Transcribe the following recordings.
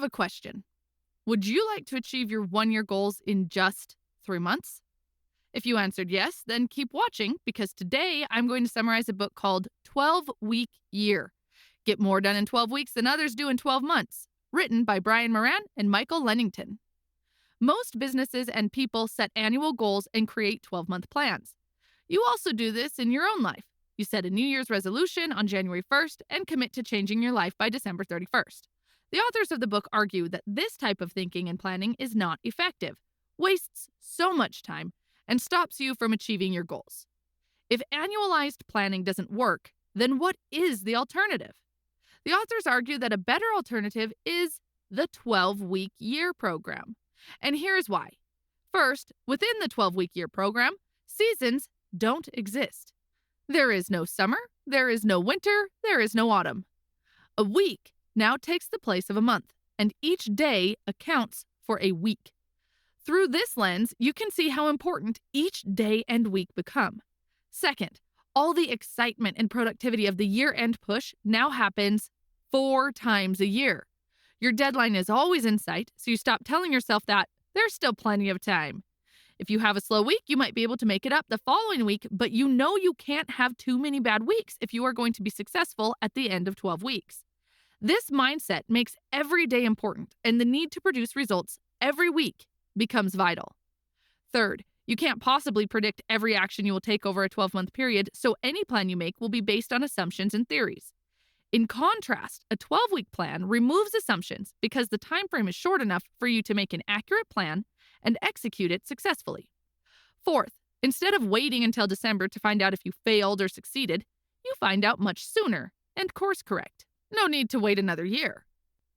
have a question. Would you like to achieve your 1 year goals in just 3 months? If you answered yes, then keep watching because today I'm going to summarize a book called 12-Week Year. Get more done in 12 weeks than others do in 12 months. Written by Brian Moran and Michael Lennington. Most businesses and people set annual goals and create 12-month plans. You also do this in your own life. You set a New Year's resolution on January 1st and commit to changing your life by December 31st. The authors of the book argue that this type of thinking and planning is not effective, wastes so much time, and stops you from achieving your goals. If annualized planning doesn't work, then what is the alternative? The authors argue that a better alternative is the 12-Week Year program. And here's why. First, within the 12-Week Year program, seasons don't exist. There is no summer, there is no winter, there is no autumn. A week now takes the place of a month, and each day accounts for a week. Through this lens, you can see how important each day and week become. Second, all the excitement and productivity of the year-end push now happens 4 times a year. Your deadline is always in sight, so you stop telling yourself that there's still plenty of time. If you have a slow week, you might be able to make it up the following week, but you know you can't have too many bad weeks if you are going to be successful at the end of 12 weeks. This mindset makes every day important, and the need to produce results every week becomes vital. Third, you can't possibly predict every action you will take over a 12-month period, so any plan you make will be based on assumptions and theories. In contrast, a 12-week plan removes assumptions because the time frame is short enough for you to make an accurate plan and execute it successfully. Fourth, instead of waiting until December to find out if you failed or succeeded, you find out much sooner and course correct. No need to wait another year.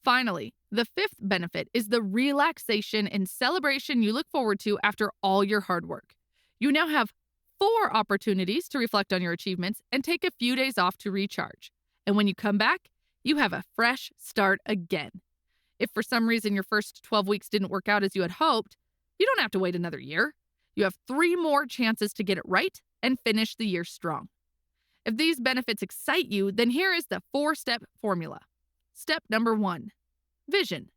Finally, the fifth benefit is the relaxation and celebration you look forward to after all your hard work. You now have 4 opportunities to reflect on your achievements and take a few days off to recharge. And when you come back, you have a fresh start again. If for some reason your first 12 weeks didn't work out as you had hoped, you don't have to wait another year. You have 3 more chances to get it right and finish the year strong. If these benefits excite you, then here is the 4-step formula. Step number 1, vision.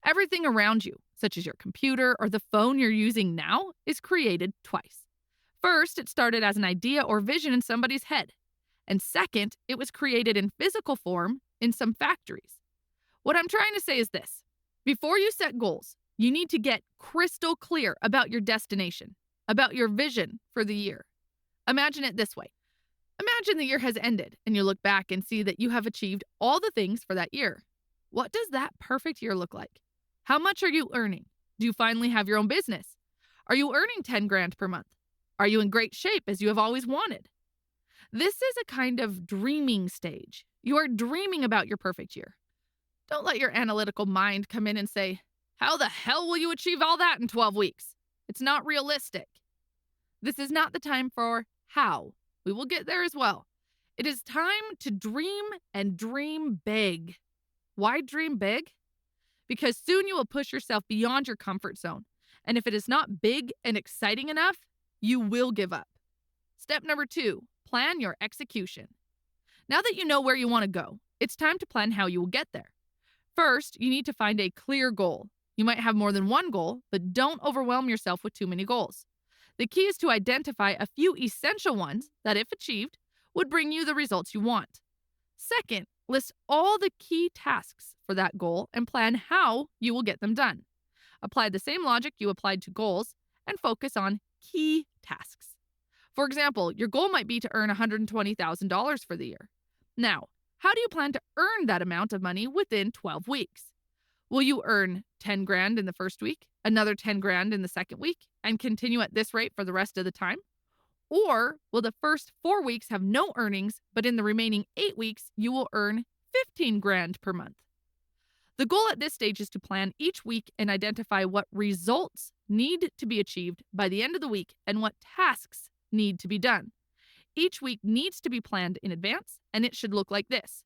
Everything around you, such as your computer or the phone you're using now, is created twice. First, it started as an idea or vision in somebody's head. And second, it was created in physical form in some factories. What I'm trying to say is this. Before you set goals, you need to get crystal clear about your destination, about your vision for the year. Imagine it this way. Imagine the year has ended and you look back and see that you have achieved all the things for that year. What does that perfect year look like? How much are you earning? Do you finally have your own business? Are you earning 10 grand per month? Are you in great shape as you have always wanted? This is a kind of dreaming stage. You are dreaming about your perfect year. Don't let your analytical mind come in and say, how the hell will you achieve all that in 12 weeks? It's not realistic. This is not the time for how. We will get there as well. It is time to dream and dream big. Why dream big? Because soon you will push yourself beyond your comfort zone. And if it is not big and exciting enough, you will give up. Step number 2, plan your execution. Now that you know where you want to go, it's time to plan how you will get there. First, you need to find a clear goal. You might have more than one goal, but don't overwhelm yourself with too many goals. The key is to identify a few essential ones that, if achieved, would bring you the results you want. Second, list all the key tasks for that goal and plan how you will get them done. Apply the same logic you applied to goals and focus on key tasks. For example, your goal might be to earn $120,000 for the year. Now, how do you plan to earn that amount of money within 12 weeks? Will you earn 10 grand in the first week, another 10 grand in the second week, and continue at this rate for the rest of the time? Or will the first 4 weeks have no earnings, but in the remaining 8 weeks, you will earn 15 grand per month? The goal at this stage is to plan each week and identify what results need to be achieved by the end of the week and what tasks need to be done. Each week needs to be planned in advance, and it should look like this.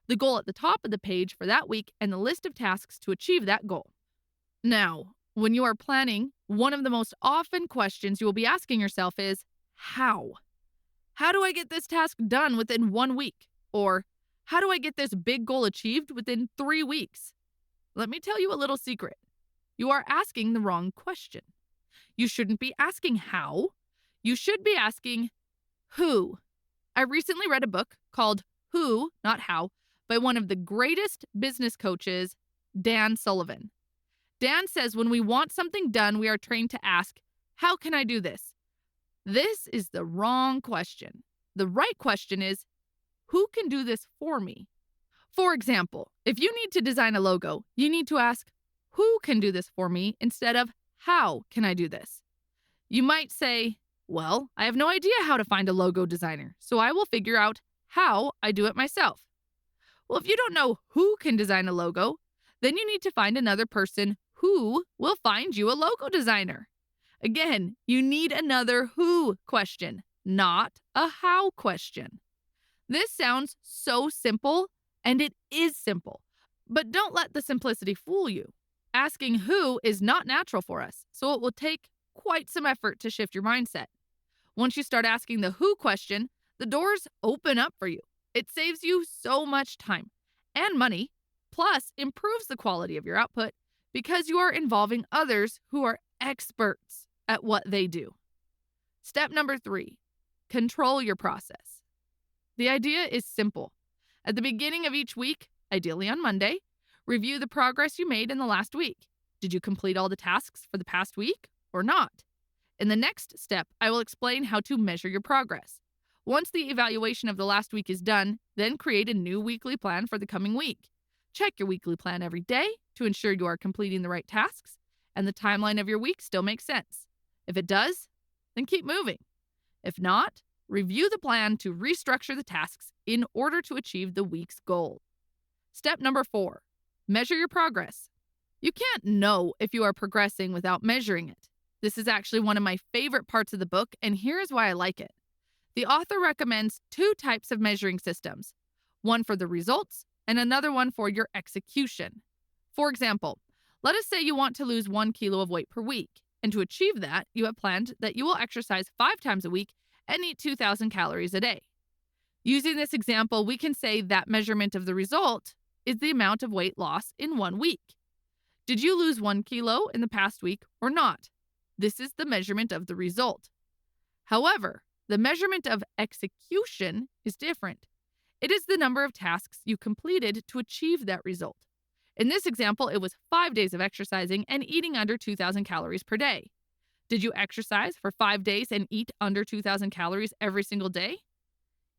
The goal at the top of the page for that week and the list of tasks to achieve that goal. Now, when you are planning, one of the most often questions you will be asking yourself is, how? How do I get this task done within 1 week? Or, how do I get this big goal achieved within 3 weeks? Let me tell you a little secret. You are asking the wrong question. You shouldn't be asking how. You should be asking who. I recently read a book called Who, Not How, by one of the greatest business coaches, Dan Sullivan. Dan says when we want something done, we are trained to ask, how can I do this? This is the wrong question. The right question is, who can do this for me? For example, if you need to design a logo, you need to ask, who can do this for me instead of, how can I do this? You might say, well, I have no idea how to find a logo designer, so I will figure out how I do it myself. Well, if you don't know who can design a logo, then you need to find another person who will find you a logo designer. Again, you need another who question, not a how question. This sounds so simple, and it is simple. But don't let the simplicity fool you. Asking who is not natural for us, so it will take quite some effort to shift your mindset. Once you start asking the who question, the doors open up for you. It saves you so much time and money, plus improves the quality of your output because you are involving others who are experts at what they do. Step number 3, control your process. The idea is simple. At the beginning of each week, ideally on Monday, review the progress you made in the last week. Did you complete all the tasks for the past week or not? In the next step, I will explain how to measure your progress. Once the evaluation of the last week is done, then create a new weekly plan for the coming week. Check your weekly plan every day to ensure you are completing the right tasks and the timeline of your week still makes sense. If it does, then keep moving. If not, review the plan to restructure the tasks in order to achieve the week's goal. Step number 4, measure your progress. You can't know if you are progressing without measuring it. This is actually one of my favorite parts of the book, and here's why I like it. The author recommends 2 types of measuring systems, one for the results and another one for your execution. For example, let us say you want to lose 1 kilo of weight per week, and to achieve that, you have planned that you will exercise 5 times a week and eat 2,000 calories a day. Using this example, we can say that measurement of the result is the amount of weight loss in 1 week. Did you lose 1 kilo in the past week or not? This is the measurement of the result. However, the measurement of execution is different. It is the number of tasks you completed to achieve that result. In this example, it was 5 days of exercising and eating under 2,000 calories per day. Did you exercise for 5 days and eat under 2,000 calories every single day?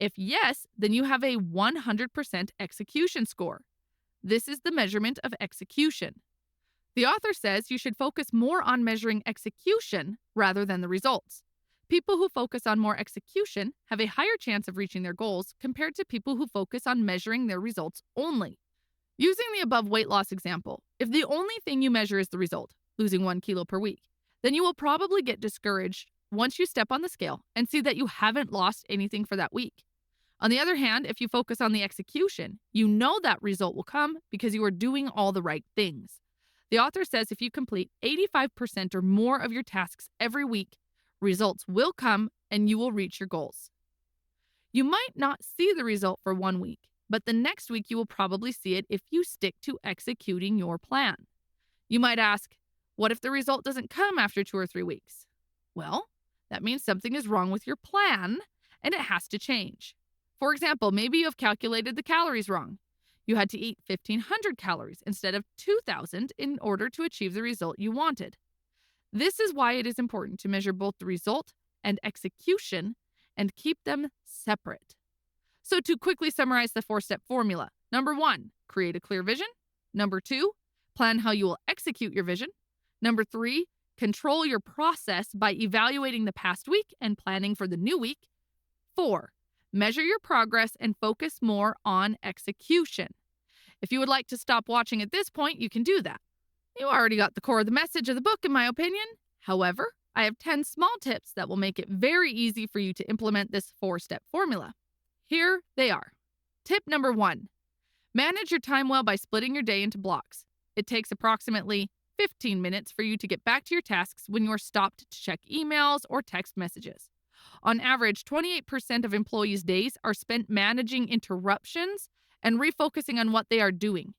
If yes, then you have a 100% execution score. This is the measurement of execution. The author says you should focus more on measuring execution rather than the results. People who focus on more execution have a higher chance of reaching their goals compared to people who focus on measuring their results only. Using the above weight loss example, if the only thing you measure is the result, losing 1 kilo per week, then you will probably get discouraged once you step on the scale and see that you haven't lost anything for that week. On the other hand, if you focus on the execution, you know that result will come because you are doing all the right things. The author says if you complete 85% or more of your tasks every week, results will come and you will reach your goals. You might not see the result for 1 week, but the next week you will probably see it if you stick to executing your plan. You might ask, what if the result doesn't come after 2 or 3 weeks? Well, that means something is wrong with your plan and it has to change. For example, maybe you have calculated the calories wrong. You had to eat 1,500 calories instead of 2,000 in order to achieve the result you wanted. This is why it is important to measure both the result and execution and keep them separate. So to quickly summarize the 4-step formula, number 1, create a clear vision. Number 2, plan how you will execute your vision. Number 3, control your process by evaluating the past week and planning for the new week. 4, measure your progress and focus more on execution. If you would like to stop watching at this point, you can do that. You already got the core of the message of the book, in my opinion. However, I have 10 small tips that will make it very easy for you to implement this 4-step formula. Here they are. Tip number 1, manage your time well by splitting your day into blocks. It takes approximately 15 minutes for you to get back to your tasks when you are stopped to check emails or text messages. On average, 28% of employees' days are spent managing interruptions and refocusing on what they are doing.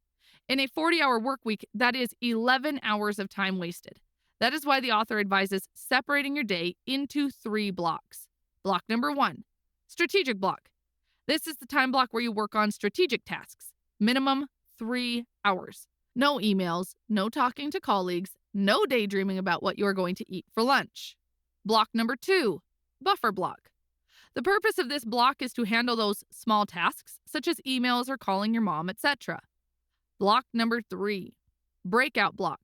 In a 40-hour work week, that is 11 hours of time wasted. That is why the author advises separating your day into 3 blocks. Block number 1, strategic block. This is the time block where you work on strategic tasks. Minimum 3 hours. No emails, no talking to colleagues, no daydreaming about what you are going to eat for lunch. Block number 2, buffer block. The purpose of this block is to handle those small tasks, such as emails or calling your mom, etc. Block number 3, breakout block.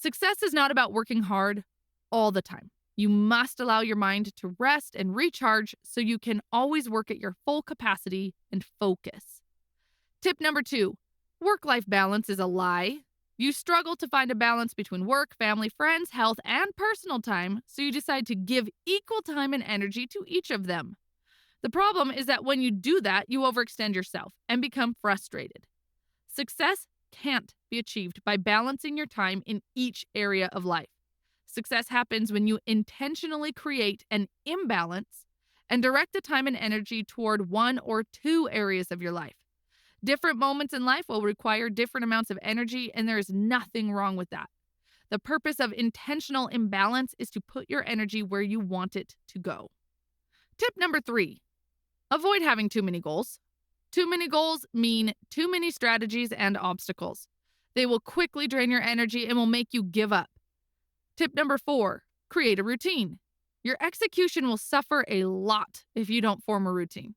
Success is not about working hard all the time. You must allow your mind to rest and recharge so you can always work at your full capacity and focus. Tip number 2, work-life balance is a lie. You struggle to find a balance between work, family, friends, health, and personal time, so you decide to give equal time and energy to each of them. The problem is that when you do that, you overextend yourself and become frustrated. Success can't be achieved by balancing your time in each area of life. Success happens when you intentionally create an imbalance and direct the time and energy toward 1 or 2 areas of your life. Different moments in life will require different amounts of energy, and there is nothing wrong with that. The purpose of intentional imbalance is to put your energy where you want it to go. Tip number 3, avoid having too many goals. Too many goals mean too many strategies and obstacles. They will quickly drain your energy and will make you give up. Tip number 4, create a routine. Your execution will suffer a lot if you don't form a routine.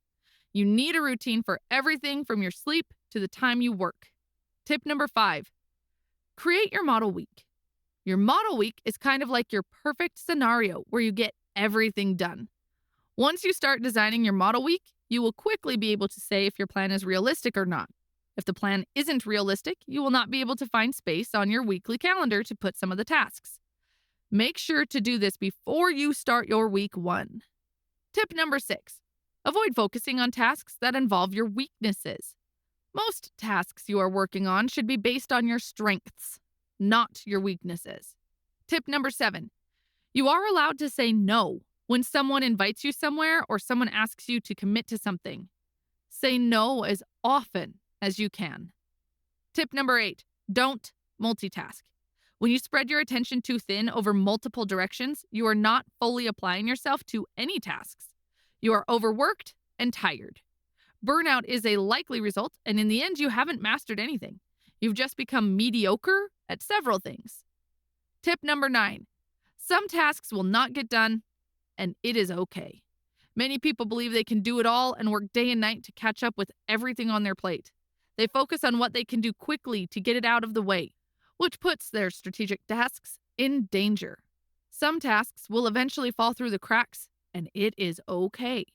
You need a routine for everything from your sleep to the time you work. Tip number 5, create your model week. Your model week is kind of like your perfect scenario where you get everything done. Once you start designing your model week, you will quickly be able to say if your plan is realistic or not. If the plan isn't realistic, you will not be able to find space on your weekly calendar to put some of the tasks. Make sure to do this before you start your week 1. Tip number 6, avoid focusing on tasks that involve your weaknesses. Most tasks you are working on should be based on your strengths, not your weaknesses. Tip number 7, you are allowed to say no when someone invites you somewhere or someone asks you to commit to something. Say no as often as you can. Tip number 8, don't multitask. When you spread your attention too thin over multiple directions, you are not fully applying yourself to any tasks. You are overworked and tired. Burnout is a likely result, and in the end, you haven't mastered anything. You've just become mediocre at several things. Tip number 9, some tasks will not get done, and it is okay. Many people believe they can do it all and work day and night to catch up with everything on their plate. They focus on what they can do quickly to get it out of the way, which puts their strategic tasks in danger. Some tasks will eventually fall through the cracks, and it is okay.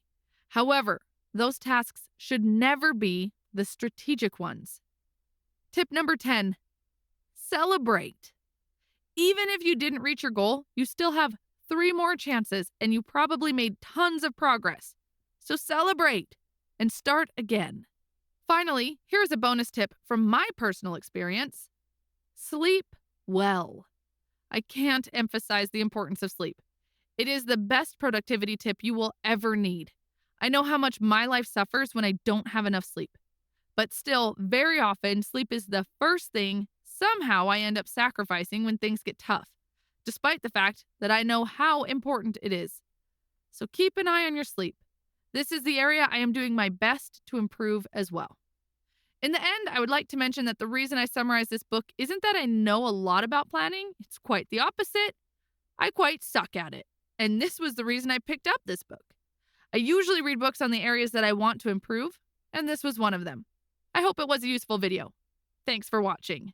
However, those tasks should never be the strategic ones. Tip number 10, celebrate. Even if you didn't reach your goal, you still have 3 more chances and you probably made tons of progress. So celebrate and start again. Finally, here's a bonus tip from my personal experience. Sleep well. I can't emphasize the importance of sleep. It is the best productivity tip you will ever need. I know how much my life suffers when I don't have enough sleep. But still, very often, sleep is the first thing somehow I end up sacrificing when things get tough, despite the fact that I know how important it is. So keep an eye on your sleep. This is the area I am doing my best to improve as well. In the end, I would like to mention that the reason I summarize this book isn't that I know a lot about planning. It's quite the opposite. I quite suck at it. And this was the reason I picked up this book. I usually read books on the areas that I want to improve, and this was one of them. I hope it was a useful video. Thanks for watching.